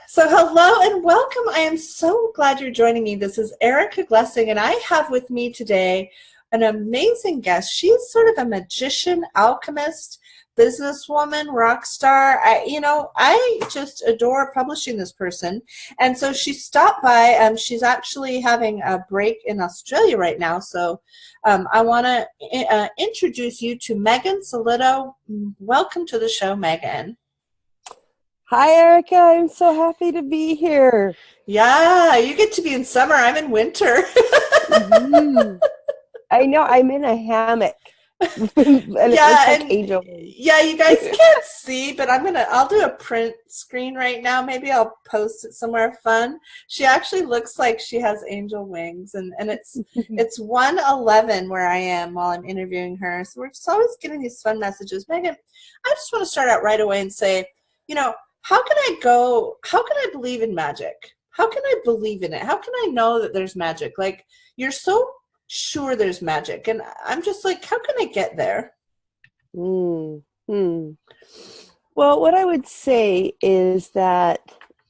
So hello and welcome. I am so glad you're joining me. This is Erica Glessing, and I have with me today an amazing guest. She's sort of a magician, alchemist, businesswoman, rock star. I just adore publishing this person. And so she stopped by. She's actually having a break in Australia right now. So I want to introduce you to Megan Sillito. Welcome to the show, Megan. Hi, Erica. I'm so happy to be here. Yeah, you get to be in summer. I'm in winter. Mhm. I know. I'm in a hammock, and it looks Yeah, like and angel wings. yeah, you guys can't see, but I'll do a print screen right now. Maybe I'll post it somewhere fun. She actually looks like she has angel wings, and it's 1:11 where I am while I'm interviewing her. So we're just always getting these fun messages. Megan, I just want to start out right away and say, how can I believe in magic? How can I believe in it? How can I know that there's magic? Like, you're so sure there's magic, and I'm just like, how can I get there? Mm, hmm. Well, what I would say is that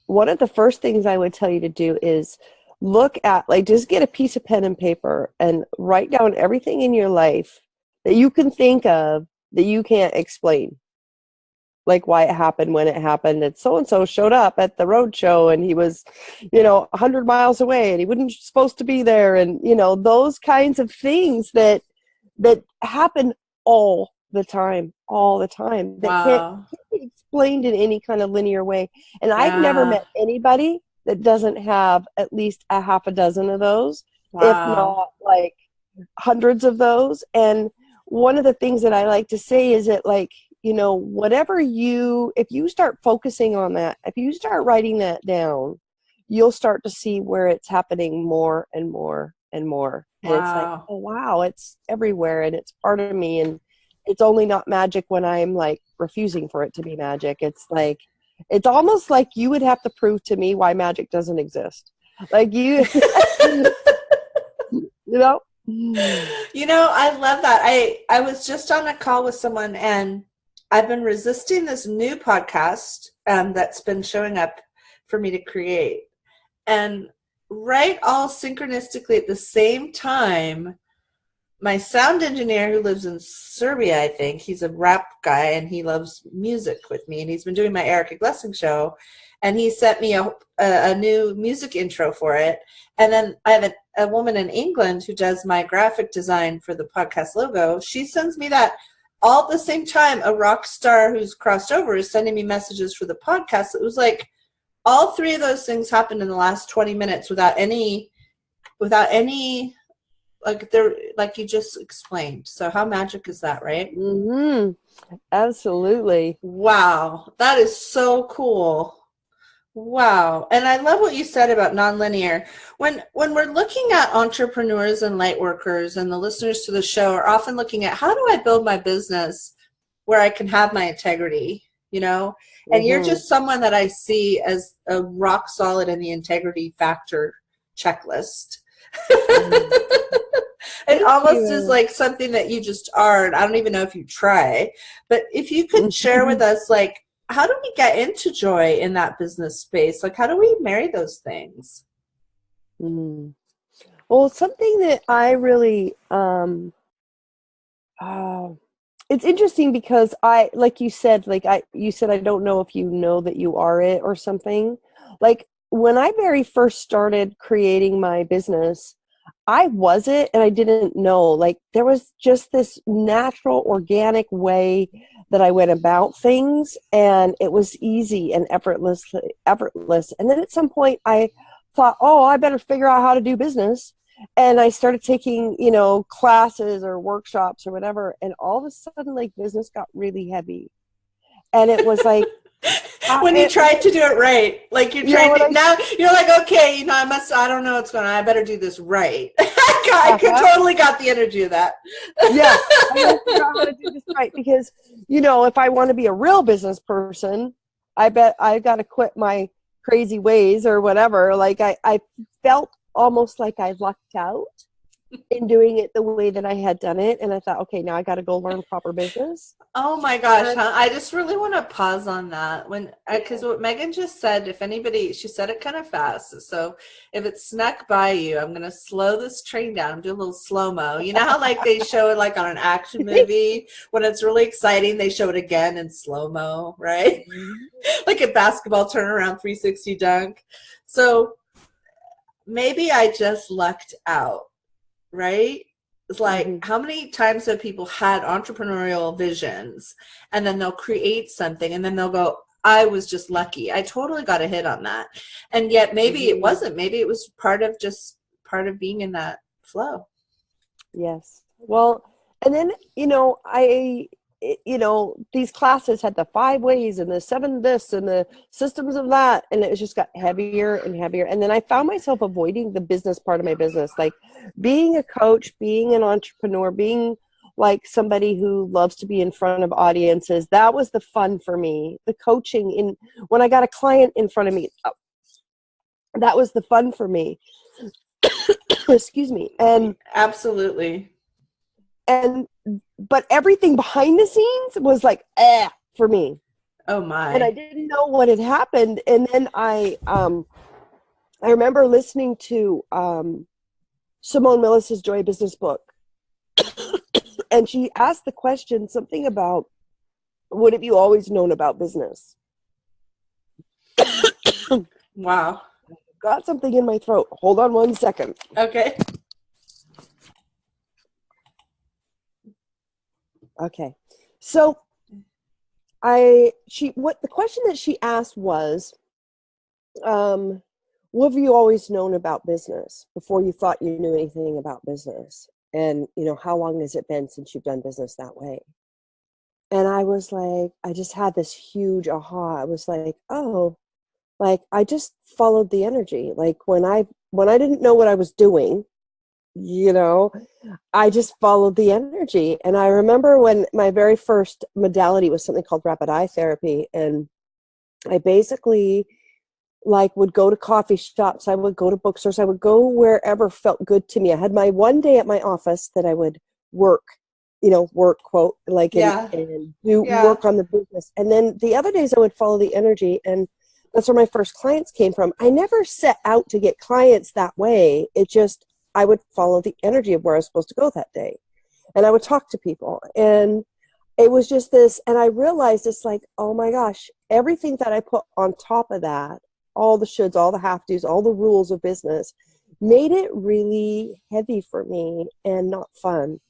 one of the first things I would tell you to do is look at, like, just get a piece of pen and paper and write down everything in your life that you can think of that you can't explain. Like why it happened, when it happened, and so showed up at the road show and he was 100 miles away and he wasn't supposed to be there, and those kinds of things that happen all the time that Wow. can't be explained in any kind of linear way. And I've never Yeah. met anybody that doesn't have at least a half a dozen of those, if Wow. not like hundreds of those. And one of the things that I like to say is that, like, if you start focusing on that, if you start writing that down, you'll start to see where it's happening more and more and more. And it's like, Wow. oh, wow, it's everywhere and it's part of me. And it's only not magic when I'm like refusing for it to be magic. It's like, it's almost like you would have to prove to me why magic doesn't exist. Like you, you know? I love that. I was just on a call with someone, and I've been resisting this new podcast that's been showing up for me to create. And right all synchronistically at the same time, my sound engineer who lives in Serbia, I think, he's a rap guy and he loves music with me, and he's been doing my Erica Glessing show, and he sent me a new music intro for it. And then I have a woman in England who does my graphic design for the podcast logo. She sends me that all at the same time. A rock star who's crossed over is sending me messages for the podcast. It was like all three of those things happened in the last 20 minutes without any like you just explained. So how magic is that, right? Mm-hmm. Absolutely. Wow, that is so cool. Wow. And I love what you said about nonlinear. When we're looking at entrepreneurs and light workers, and the listeners to the show are often looking at, how do I build my business where I can have my integrity, you know? And you're Mm-hmm. just someone that I see as a rock solid in the integrity factor checklist. Mm. It Thank almost is you. like something that you just are, and I don't even know if you try. But if you could share with us, like, how do we get into joy in that business space? Like, how do we marry those things? Mm. Well, something that I really, uh, it's interesting because like you said, you said, I don't know if you know that you are it or something. Like when I very first started creating my business, I was it and I didn't know. Like there was just this natural, organic way that I went about things, and it was easy and effortless. And then at some point I thought, oh, I better figure out how to do business. And I started taking, classes or workshops or whatever. And all of a sudden, like, business got really heavy. And it was like, When you tried to do it right, like you're trying what to I, now, you're like, okay, I don't know what's going on. I better do this right. I could uh-huh. totally got the energy of that. Yeah, I got to figure out how to do this right because, if I want to be a real business person, I bet I got to quit my crazy ways or whatever. Like I felt almost like I lucked out in doing it the way that I had done it. And I thought, okay, now I got to go learn proper business. Oh my gosh, And huh? I just really want to pause on that when, because what Megan just said, if anybody, she said it kind of fast. So if it snuck by you, I'm going to slow this train down. I'm doing a little slow-mo. You know how like they show it like on an action movie when it's really exciting, they show it again in slow-mo, right? Like a basketball turnaround 360 dunk. So maybe I just lucked out, right? It's like, Mhm. how many times have people had entrepreneurial visions and then they'll create something and then they'll go, I was just lucky. I totally got a hit on that. And yet maybe it Mhm. wasn't. Maybe it was part of being in that flow. Yes. Well, and then, these classes had the 5 ways and the 7 this and the systems of that. And it just got heavier and heavier. And then I found myself avoiding the business part of my business, like being a coach, being an entrepreneur, being like somebody who loves to be in front of audiences. That was the fun for me. The coaching when I got a client in front of me, that was the fun for me. Excuse me. Absolutely. And but everything behind the scenes was like for me, Oh and I my. didn't know what had happened. And then I remember listening to Simone Millis's Joy Business book, and she asked the question something about, what have you always known about business? Wow. Got something in my throat. Hold on 1 second. Okay. Okay. So what the question that she asked was, what have you always known about business before you thought you knew anything about business? And, how long has it been since you've done business that way? And I was like, I just had this huge aha. I was like, oh, like I just followed the energy. Like when I didn't know what I was doing, you know, I just followed the energy. And I remember when my very first modality was something called rapid eye therapy. And I basically would go to coffee shops, I would go to bookstores, I would go wherever felt good to me. I had my one day at my office that I would work, work quote, like Yeah. and do Yeah. work on the business. And then the other days I would follow the energy, and that's where my first clients came from. I never set out to get clients that way. It just, I would follow the energy of where I was supposed to go that day. And I would talk to people. And it was just this, and I realized it's like, oh my gosh, everything that I put on top of that, all the shoulds, all the have tos, all the rules of business, made it really heavy for me and not fun.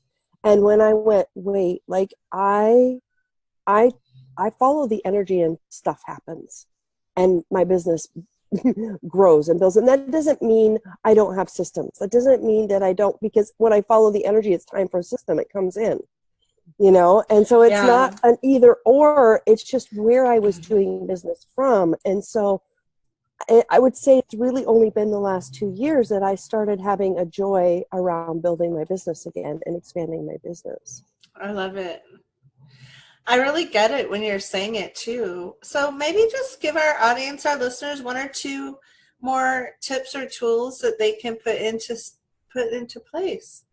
And when I went, wait, like I I follow the energy and stuff happens, and my business grows and builds. And that doesn't mean I don't have systems. That doesn't mean that I don't, because when I follow the energy, it's time for a system. It comes in. And so it's Yeah. not an either or, it's just where I was doing business from. And so I would say it's really only been the last 2 years that I started having a joy around building my business again and expanding my business. I love it. I really get it when you're saying it too. So maybe just give our audience, our listeners, one or two more tips or tools that they can put into place.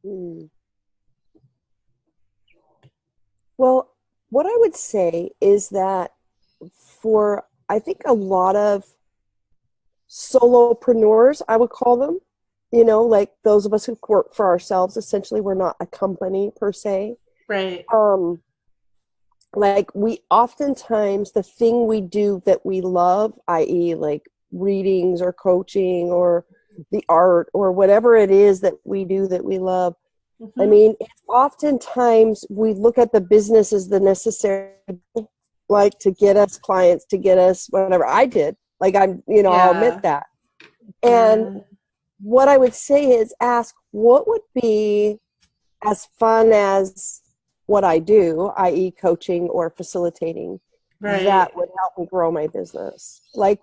Hmm. Well, what I would say is that for, I think, a lot of solopreneurs, I would call them, like those of us who work for ourselves, essentially, we're not a company per se. Right. Like we oftentimes, the thing we do that we love, i.e. like readings or coaching or the art or whatever it is that we do that we love, I Mm-hmm. mean, it's oftentimes we look at the business as the necessary, like to get us clients, to get us whatever. I did. Like I'll admit Yeah. that. And Yeah. what I would say is ask what would be as fun as what I do, i.e. coaching or facilitating, Right. that would help me grow my business. Like,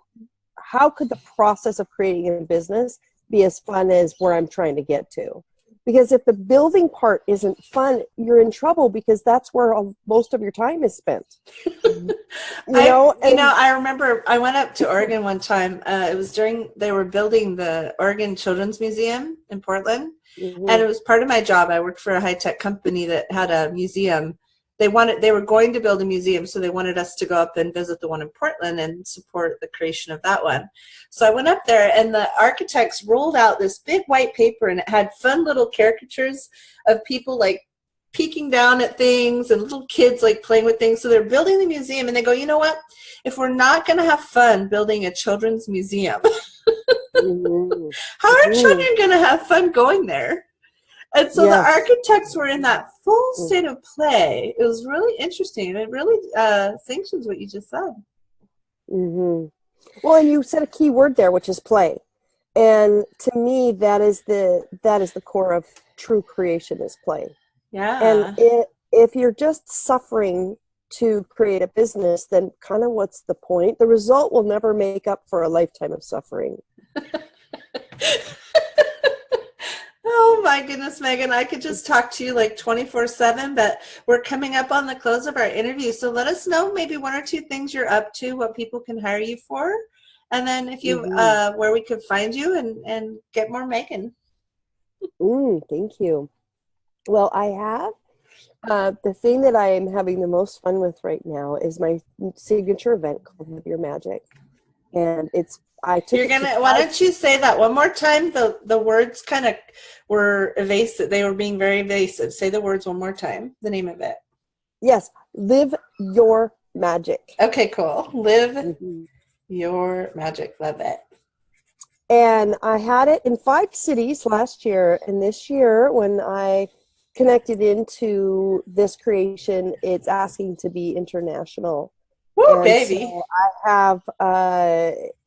how could the process of creating a business be as fun as where I'm trying to get to? Because if the building part isn't fun, you're in trouble, because that's where most of your time is spent. I remember I went up to Oregon one time. It was during, they were building the Oregon Children's Museum in Portland. Mm-hmm. And it was part of my job. I worked for a high-tech company that had a museum. They were going to build a museum, so they wanted us to go up and visit the one in Portland and support the creation of that one. So I went up there, and the architects rolled out this big white paper, and it had fun little caricatures of people like peeking down at things and little kids like playing with things. So they're building the museum, and they go, you know what? If we're not going to have fun building a children's museum, how are children going to have fun going there? And so the architects were in that full state of play. It was really interesting. It really sanctions what you just said. Mm-hmm. Well, and you said a key word there, which is play. And to me, that is the core of true creation, is play. Yeah. And if you're just suffering to create a business, then kind of what's the point? The result will never make up for a lifetime of suffering. Oh my goodness, Megan, I could just talk to you like 24/7, but we're coming up on the close of our interview. So let us know maybe one or two things you're up to, what people can hire you for, and then if you where we could find you and get more Megan. Thank you. Well, I have the thing that I am having the most fun with right now is my signature event called Live Your Magic. And why don't you say that one more time? The words kind of were evasive. They were being very evasive. Say the words one more time, the name of it. Yes. Live Your Magic. Okay, cool. Live Your Magic. Love it. And I had it in 5 cities last year. And this year, when I connected into this creation, it's asking to be international. Woo, baby. So I have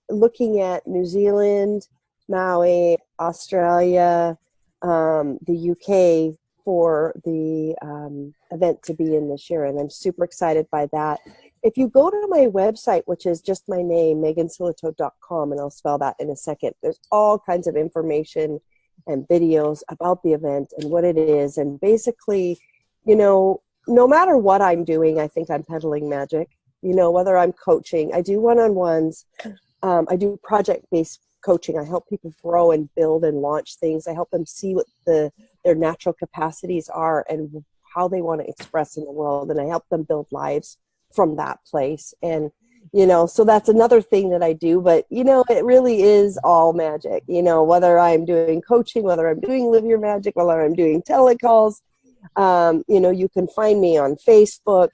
looking at New Zealand, Maui, Australia, the UK for the event to be in this year, and I'm super excited by that. If you go to my website, which is just my name, megansillito.com, and I'll spell that in a second, there's all kinds of information and videos about the event and what it is. And basically, no matter what I'm doing, I think I'm peddling magic. Whether I'm coaching, I do one-on-ones, I do project-based coaching. I help people grow and build and launch things. I help them see what their natural capacities are and how they want to express in the world. And I help them build lives from that place. And, so that's another thing that I do. But, it really is all magic, whether I'm doing coaching, whether I'm doing Live Your Magic, whether I'm doing telecalls. You can find me on Facebook.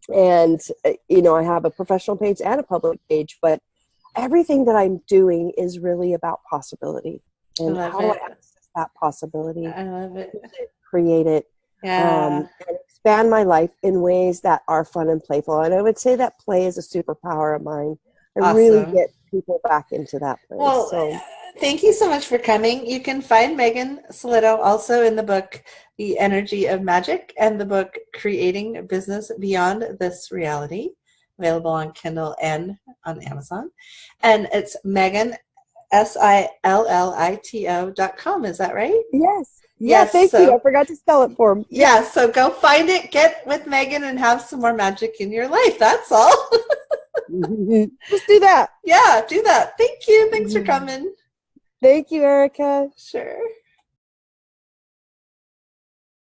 And, I have a professional page and a public page, but everything that I'm doing is really about possibility. And how do I access that possibility? I love it. Create it. Yeah. And expand my life in ways that are fun and playful. And I would say that play is a superpower of mine. I really get people back into that place. Well, thank you so much for coming. You can find Megan Sillito also in the book, The Energy of Magic, and the book, Creating a Business Beyond This Reality, available on Kindle and on Amazon. And it's Megan, SILLITO.com. Is that right? Yes. Yes, thank you. I forgot to spell it for him. Yeah, so go find it, get with Megan, and have some more magic in your life. That's all. Just do that. Yeah, do that. Thank you. Thanks for coming. Thank you, Erica. Sure.